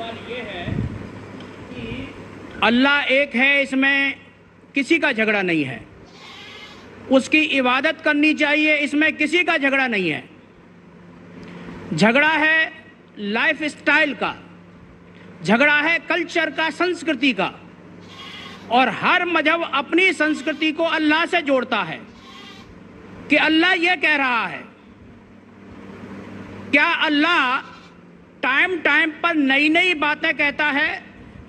सवाल ये है कि अल्लाह एक है, इसमें किसी का झगड़ा नहीं है। उसकी इबादत करनी चाहिए, इसमें किसी का झगड़ा नहीं है। झगड़ा है लाइफ स्टाइल का, झगड़ा है कल्चर का, संस्कृति का। और हर मजहब अपनी संस्कृति को अल्लाह से जोड़ता है कि अल्लाह यह कह रहा है। क्या अल्लाह टाइम टाइम पर नई नई बातें कहता है,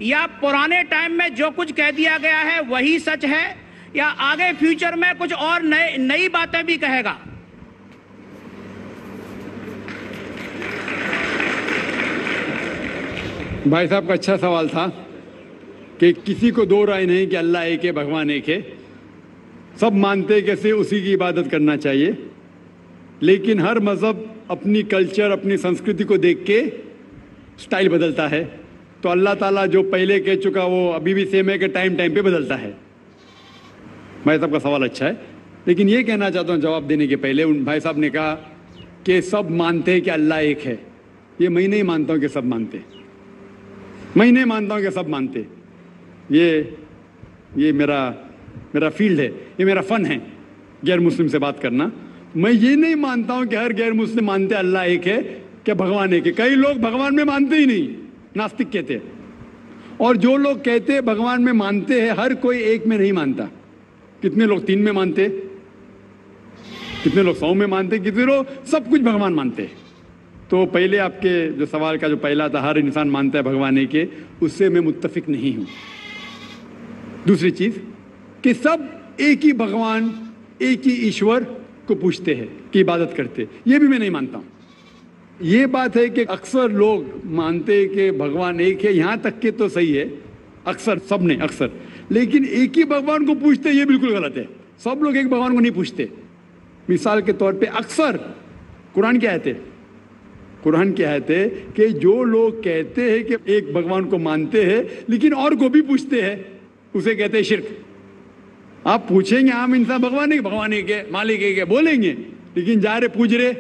या पुराने टाइम में जो कुछ कह दिया गया है वही सच है, या आगे फ्यूचर में कुछ और नई बातें भी कहेगा? भाई साहब का अच्छा सवाल था कि किसी को दो राय नहीं कि अल्लाह एक है, भगवान एक है। सब मानते कैसे उसी की इबादत करना चाहिए, लेकिन हर मज़हब अपनी कल्चर, अपनी संस्कृति को देख के स्टाइल बदलता है। तो अल्लाह ताला जो पहले कह चुका वो अभी भी सेम है कि टाइम टाइम पे बदलता है। भाई साहब का सवाल अच्छा है, लेकिन ये कहना चाहता हूँ जवाब देने के पहले, उन भाई साहब ने कहा कि सब मानते हैं कि अल्लाह एक है। ये मैं नहीं मानता हूँ कि सब मानते, मैं नहीं मानता हूँ कि सब मानते। ये मेरा फील्ड है, ये मेरा फन है गैर मुस्लिम से बात करना। मैं ये नहीं मानता हूँ कि हर गैर मुस्लिम मानते अल्लाह एक है, कि भगवान एक है। कई लोग भगवान में मानते ही नहीं, नास्तिक कहते हैं। और जो लोग कहते हैं भगवान में मानते हैं, हर कोई एक में नहीं मानता। कितने लोग 3 में मानते, कितने लोग 100 में मानते, कितने लोग सब कुछ भगवान मानते हैं। तो पहले आपके जो सवाल का जो पहला था, हर इंसान मानता है भगवान एक है, उससे मैं मुत्तफिक नहीं हूँ। दूसरी चीज कि सब एक ही भगवान, एक ही ईश्वर को पूछते हैं, की इबादत करते, ये भी मैं नहीं मानता हूँ। ये बात है कि अक्सर लोग मानते हैं कि भगवान एक है, यहाँ तक के तो सही है, अक्सर, सब ने अक्सर, लेकिन एक ही भगवान को पूछते, ये बिल्कुल गलत है। सब लोग एक भगवान को नहीं पूछते। मिसाल के तौर पे अक्सर कुरान क्या कहते, कुरान क्या कहते कि जो लोग कहते हैं कि एक भगवान को मानते हैं लेकिन और को भी पूछते हैं, उसे कहते हैं शिर्क। आप पूछेंगे आम इंसान भगवान एक, भगवान एक है, मालिक एक है बोलेंगे, लेकिन जा रहे पूछ रहे,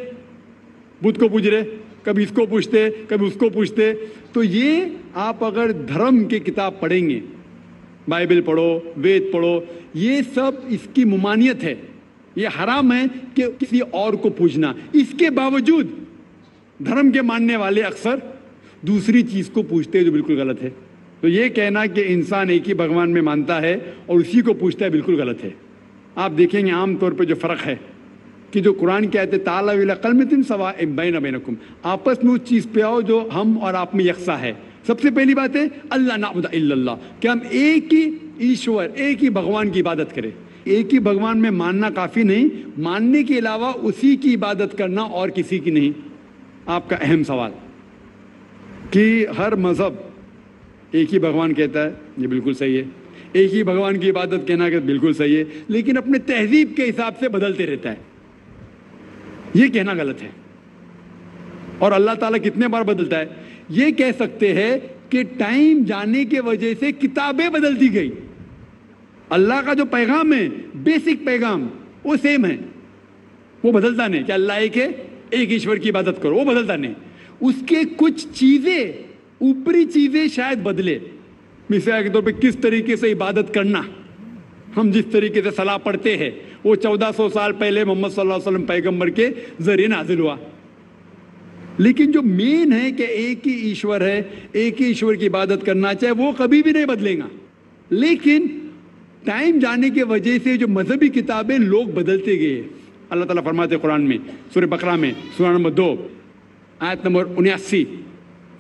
बुद्ध को पूछ रहे, कभी इसको पूछते, कभी उसको पूछते। तो ये आप अगर धर्म की किताब पढ़ेंगे, बाइबल पढ़ो, वेद पढ़ो, ये सब इसकी मुमानियत है। ये हराम है कि किसी और को पूछना। इसके बावजूद धर्म के मानने वाले अक्सर दूसरी चीज को पूछते हैं, जो बिल्कुल गलत है। तो ये कहना कि इंसान एक ही भगवान में मानता है और उसी को पूछता है, बिल्कुल गलत है। आप देखेंगे आमतौर पर जो फर्क है कि जो कुरान कहते ताला इला कलमतिन सवाइन बैना बैनकुम, आपस में उस चीज पे आओ जो हम और आप में यकसा है। सबसे पहली बात है अल्लाह नाबुदा इल्लल्लाह, कि हम एक ही ईश्वर, एक ही भगवान की इबादत करें। एक ही भगवान में मानना काफी नहीं, मानने के अलावा उसी की इबादत करना और किसी की नहीं। आपका अहम सवाल कि हर मजहब एक ही भगवान कहता है, ये बिल्कुल सही है। एक ही भगवान की इबादत कहना कि बिल्कुल सही है, लेकिन अपने तहजीब के हिसाब से बदलते रहता है, ये कहना गलत है। और अल्लाह ताला कितने बार बदलता है, ये कह सकते हैं कि टाइम जाने के वजह से किताबें बदल दी गई। अल्लाह का जो पैगाम है, बेसिक पैगाम, वो सेम है, वो बदलता नहीं कि अल्लाह एक है, एक ईश्वर की इबादत करो, वो बदलता नहीं। उसके कुछ चीजें, ऊपरी चीजें शायद बदले। मिसाल के तौर पे किस तरीके से इबादत करना, हम जिस तरीके से सलाह पढ़ते हैं वो 1400 साल पहले मोहम्मद सल्लल्लाहु अलैहि वसल्लम पैगंबर के जरिए नाजिल हुआ। लेकिन जो मेन है कि एक ही ईश्वर है, एक ही ईश्वर की इबादत करना चाहिए, वो कभी भी नहीं बदलेगा। लेकिन टाइम जाने की वजह से जो मजहबी किताबें लोग बदलते गए। अल्लाह ताला फरमाते कुरान में, सूरह बकरा में, सूरा नंबर 2 आयत नंबर 79,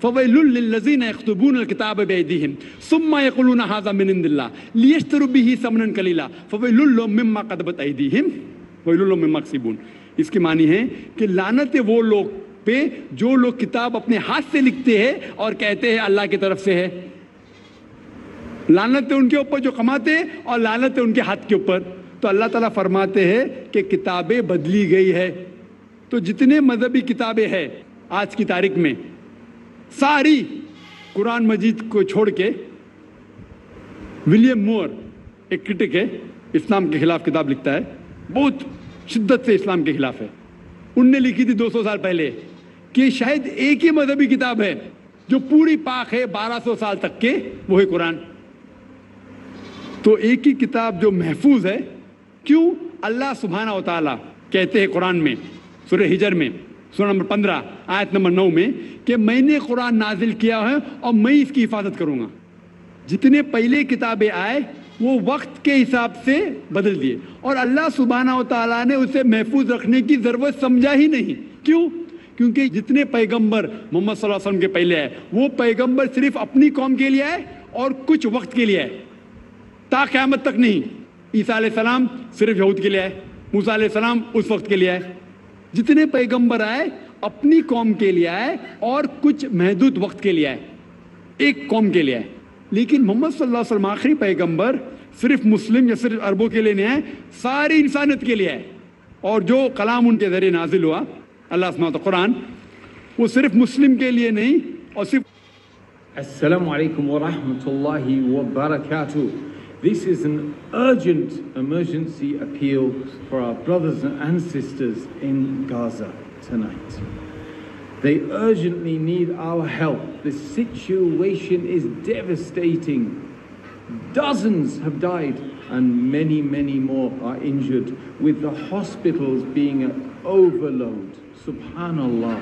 फ़वैलुल लिल्लज़ीना यक्तुबूनल किताब बिअयदीहिम सुम्मा यक़ूलूना हाज़ा मिन इंदिल्लाह लियश्तरू बिही समनन कलीला फ़वैलुल लहुम मिम्मा क़दमत अयदीहिम वैलुल लहुम मिम्मा यक्सिबून। इसकी मानी है कि लानत है वो लोग पे जो लोग किताब अपने हाथ से लिखते हैं और कहते हैं अल्लाह की तरफ से है। लानत है उनके ऊपर जो कमाते हैं, और लानत है उनके हाथ के ऊपर। तो अल्लाह ताला फरमाते हैं कि किताबें बदली गई है। तो जितने मजहबी किताबें हैं आज की तारीख में, सारी कुरान मजीद को छोड़ के, विलियम मोर एक क्रिटिक है, इस्लाम के खिलाफ किताब लिखता है, बहुत शिद्दत से इस्लाम के खिलाफ है। उनने लिखी थी 200 साल पहले कि शायद एक ही मजहबी किताब है जो पूरी पाक है 1200 साल तक के, वो है कुरान। तो एक ही किताब जो महफूज है, क्यों? अल्लाह सुब्हाना व तआला कहते हैं कुरान में, सूरह हिजर में, सूरह नंबर 15 आयत नंबर 9 में, कि मैंने कुरान नाजिल किया है और मैं इसकी हिफाजत करूंगा। जितने पहले किताबें आए वो वक्त के हिसाब से बदल दिए, और अल्लाह सुब्हाना व तआला ने उसे महफूज रखने की जरूरत समझा ही नहीं। क्यों? क्योंकि जितने पैगंबर मोहम्मद सल्लल्लाहु अलैहि वसल्लम के पहले आए, वो पैगंबर सिर्फ अपनी कौम के लिए आए और कुछ वक्त के लिए आए, ता क़यामत तक नहीं। ईसा अलैहिस्सलाम सिर्फ यहूद के लिए आए, मूसा अलैहिस्सलाम उस वक्त के लिए आए। जितने पैगंबर आए अपनी कौम के लिए आए और कुछ महदूद वक्त के लिए आए, एक कौम के लिए आए। लेकिन मोहम्मद सल्लल्लाहु अलैहि वसल्लम आखिरी पैगंबर सिर्फ मुस्लिम या सिर्फ अरबों के लिए नहीं आए, सारी इंसानियत के लिए आए। और जो कलाम उनके जरिए नाजिल हुआ, अल्लाह सुब्हानहू व तआला कुरान, वो सिर्फ मुस्लिम के लिए नहीं और सिर्फ Assalamu alaikum wa rahmatullahi wa barakatuh. This is an urgent emergency appeal for our brothers and sisters in Gaza tonight. They urgently need our help. The situation is devastating. Dozens have died and many, many more are injured, with the hospitals being at overload. Subhanallah.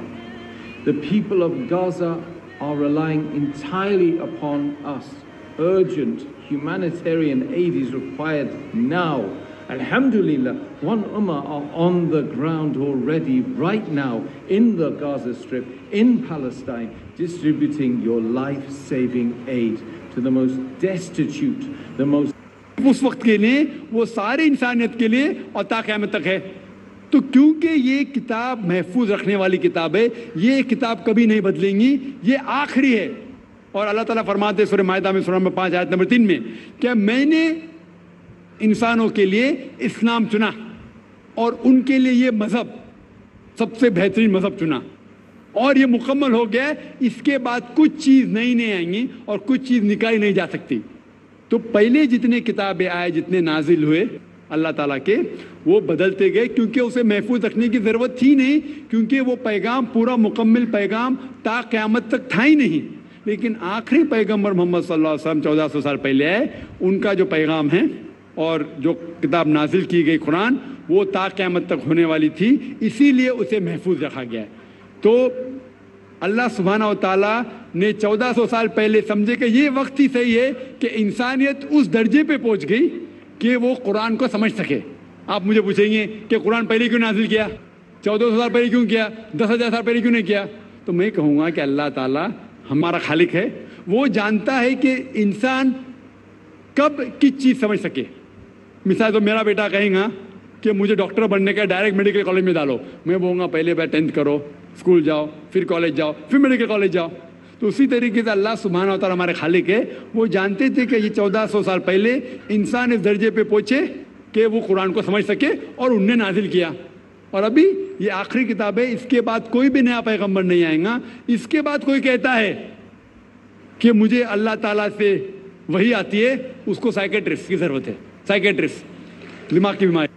The people of Gaza are relying entirely upon us. Urgent humanitarian aid is required now. Alhamdulillah, one ummah are on the ground already right now in the Gaza Strip, in Palestine, distributing your life-saving aid to the most destitute, the most उस वक्त के लिए, वो सारी इंसानियत के लिए और ता क़यामत तक है। तो क्योंकि ये किताब महफूज रखने वाली किताब है, ये किताब कभी नहीं बदलेंगी, ये आखिरी है। और अल्लाह ताला फरमाते हैं सूरह माइदा में, सूरह नंबर 5 आयत नंबर 3 में, कि मैंने इंसानों के लिए इस्लाम चुना और उनके लिए ये मज़हब सबसे बेहतरीन मज़हब चुना, और ये मुकम्मल हो गया। इसके बाद कुछ चीज़ नई नहीं आएंगी और कुछ चीज़ निकाली नहीं जा सकती। तो पहले जितने किताबें आए, जितने नाजिल हुए अल्लाह ताला के, वो बदलते गए, क्योंकि उसे महफूज रखने की ज़रूरत थी नहीं, क्योंकि वो पैगाम पूरा मुकम्मल पैगाम ता क़यामत तक था ही नहीं। लेकिन आखिरी पैगंबर मोहम्मद सल्लल्लाहु अलैहि वसल्लम 1400 साल पहले आए, उनका जो पैगाम है और जो किताब नाजिल की गई कुरान, वो ता क़यामत तक होने वाली थी, इसीलिए उसे महफूज रखा गया है। तो अल्लाह सुब्हानहू व तआला ने 1400 साल पहले समझे कि ये वक्त ही सही है कि इंसानियत उस दर्जे पे पहुंच गई कि वो कुरान को समझ सके। आप मुझे पूछेंगे कि कुरान पहले क्यों नाजिल किया, 1400 साल पहले क्यों किया, 10,000 साल पहले क्यों नहीं किया? तो मैं कहूँगा कि अल्लाह ताला हमारा खालिक है, वो जानता है कि इंसान कब किस चीज़ समझ सके। मिसाल तो मेरा बेटा कहेगा कि मुझे डॉक्टर बनने का, डायरेक्ट मेडिकल कॉलेज में डालो, मैं बोलूँगा पहले बार 10th करो, स्कूल जाओ, फिर कॉलेज जाओ, फिर मेडिकल कॉलेज जाओ। तो उसी तरीके से अल्लाह सुब्हानहू व तआला हमारे खालिक है, वो जानते थे कि ये 1400 साल पहले इंसान इस दर्जे पे पहुँचे कि वो कुरान को समझ सके, और उनने नाजिल किया। और अभी ये आखिरी किताब है, इसके बाद कोई भी नया पैगंबर नहीं आएगा। इसके बाद कोई कहता है कि मुझे अल्लाह ताला से वही आती है, उसको साइकेट्रिस्ट की ज़रूरत है, साइकेट्रिस्ट, दिमाग की बीमारी।